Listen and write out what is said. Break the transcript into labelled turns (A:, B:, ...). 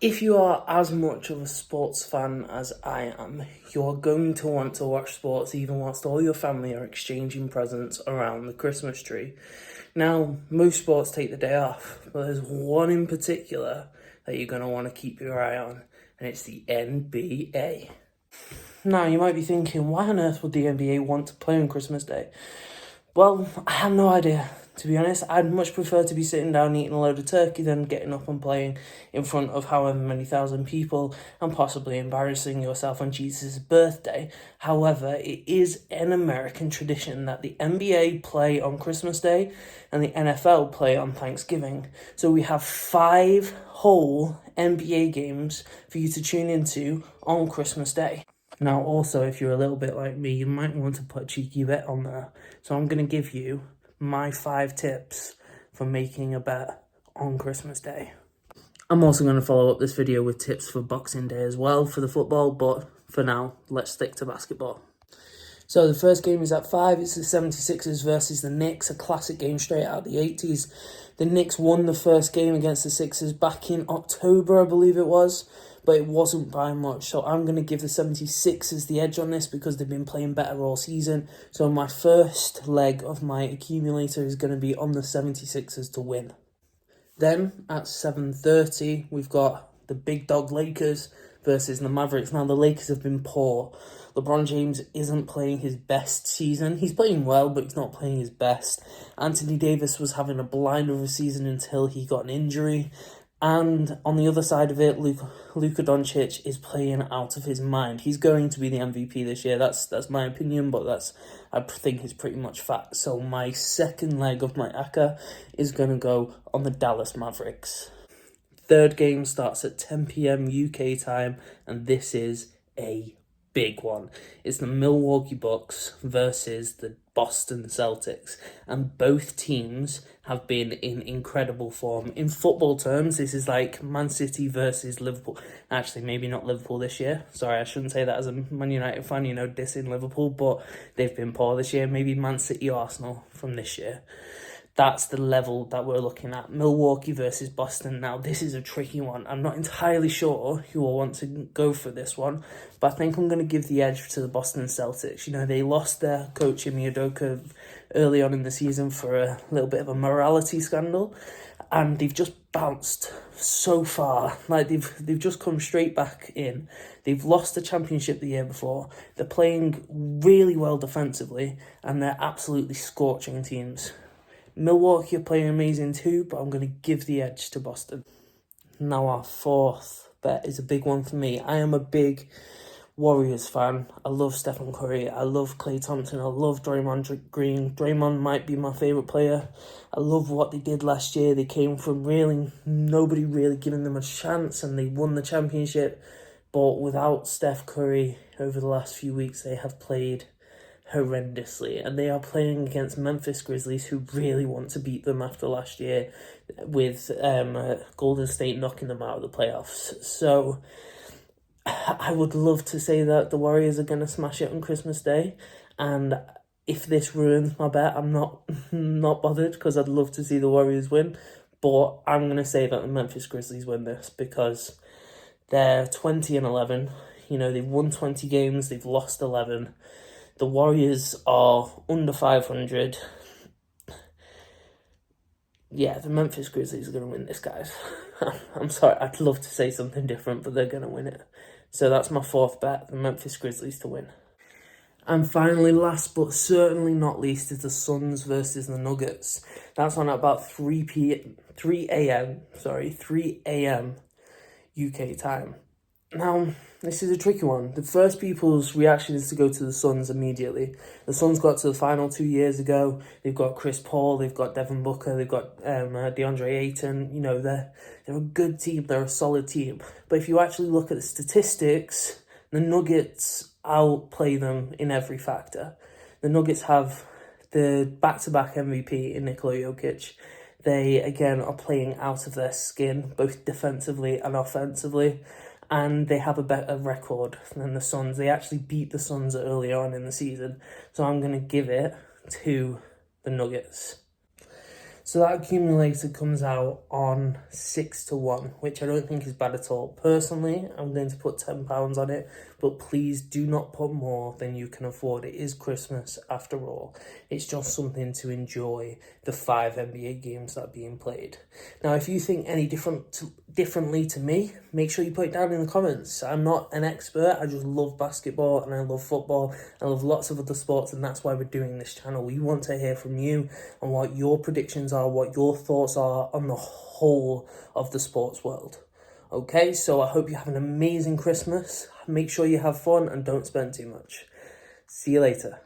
A: If you are as much of a sports fan as I am, you are going to want to watch sports even whilst all your family are exchanging presents around the Christmas tree. Now, most sports take the day off, but there's one in particular that you're going to want to keep your eye on, and it's the NBA. Now, you might be thinking, why on earth would the NBA want to play on Christmas Day? Well, I have no idea. To be honest, I'd much prefer to be sitting down eating a load of turkey than getting up and playing in front of however many thousand people and possibly embarrassing yourself on Jesus' birthday. However, it is an American tradition that the NBA play on Christmas Day and the NFL play on Thanksgiving. So we have 5 whole NBA games for you to tune into on Christmas Day. Now, also, if you're a little bit like me, you might want to put a cheeky bet on there. So I'm going to give you my 5 tips for making a bet on Christmas Day. I'm also going to follow up this video with tips for Boxing Day as well for the football, but for now, let's stick to basketball. So the first game is at 5. It's the 76ers versus the Knicks, a classic game straight out of the 80s. The Knicks won the first game against the Sixers back in October, I believe it was, but it wasn't by much. So I'm going to give the 76ers the edge on this because they've been playing better all season. So my first leg of my accumulator is going to be on the 76ers to win. Then at 7:30, we've got the big dog Lakers versus the Mavericks. Now, the Lakers have been poor. LeBron James isn't playing his best season. He's playing well, but he's not playing his best. Anthony Davis was having a blinder of a season until he got an injury. And on the other side of it, Luka Doncic is playing out of his mind. He's going to be the MVP this year. That's my opinion, but I think it's pretty much fact. So my second leg of my ACA is going to go on the Dallas Mavericks. Third game starts at 10 p.m. UK time, and this is a big one. It's the Milwaukee Bucks versus the Boston Celtics, and both teams have been in incredible form. In football terms, this is like Man City versus Liverpool. Actually, maybe not Liverpool this year. Sorry, I shouldn't say that as a Man United fan, dissing Liverpool, but they've been poor this year. Maybe Man City or Arsenal from this year. That's the level that we're looking at. Milwaukee versus Boston. Now, this is a tricky one. I'm not entirely sure who will want to go for this one, but I think I'm going to give the edge to the Boston Celtics. They lost their coach, Ime Udoka, early on in the season for a little bit of a morality scandal, and they've just bounced so far. Like, they've just come straight back in. They've lost the championship the year before. They're playing really well defensively, and they're absolutely scorching teams. Milwaukee are playing amazing too, but I'm going to give the edge to Boston. Now our fourth bet is a big one for me. I am a big Warriors fan. I love Stephen Curry. I love Klay Thompson. I love Draymond Green. Draymond might be my favourite player. I love what they did last year. They came from nobody really giving them a chance, and they won the championship. But without Steph Curry, over the last few weeks, they have played horrendously, and they are playing against Memphis Grizzlies, who really want to beat them after last year with Golden State knocking them out of the playoffs. So I would love to say that the Warriors are going to smash it on Christmas Day, and if this ruins my bet, I'm not bothered, because I'd love to see the Warriors win, but I'm going to say that the Memphis Grizzlies win this because they're 20-11. They've won 20 games, they've lost 11. The Warriors are under 500. Yeah, the Memphis Grizzlies are going to win this, guys. I'm sorry, I'd love to say something different, but they're going to win it. So that's my fourth bet, the Memphis Grizzlies to win. And finally, last but certainly not least, is the Suns versus the Nuggets. That's on at about 3 a.m. UK time. Now, this is a tricky one. The first people's reaction is to go to the Suns immediately. The Suns got to the final 2 years ago. They've got Chris Paul, they've got Devin Booker, they've got DeAndre Ayton. They're a good team, they're a solid team. But if you actually look at the statistics, the Nuggets outplay them in every factor. The Nuggets have the back-to-back MVP in Nikola Jokic. They, again, are playing out of their skin, both defensively and offensively. And they have a better record than the Suns. They actually beat the Suns early on in the season. So I'm going to give it to the Nuggets. So that accumulator comes out on 6 to 1, which I don't think is bad at all. Personally, I'm going to put £10 on it, but please do not put more than you can afford. It is Christmas after all. It's just something to enjoy the 5 NBA games that are being played. Now, if you think any differently to me, make sure you put it down in the comments. I'm not an expert. I just love basketball and I love football. I love lots of other sports, and that's why we're doing this channel. We want to hear from you on what your predictions are, what your thoughts are on the whole of the sports world. Okay, so I hope you have an amazing Christmas. Make sure you have fun and don't spend too much. See you later.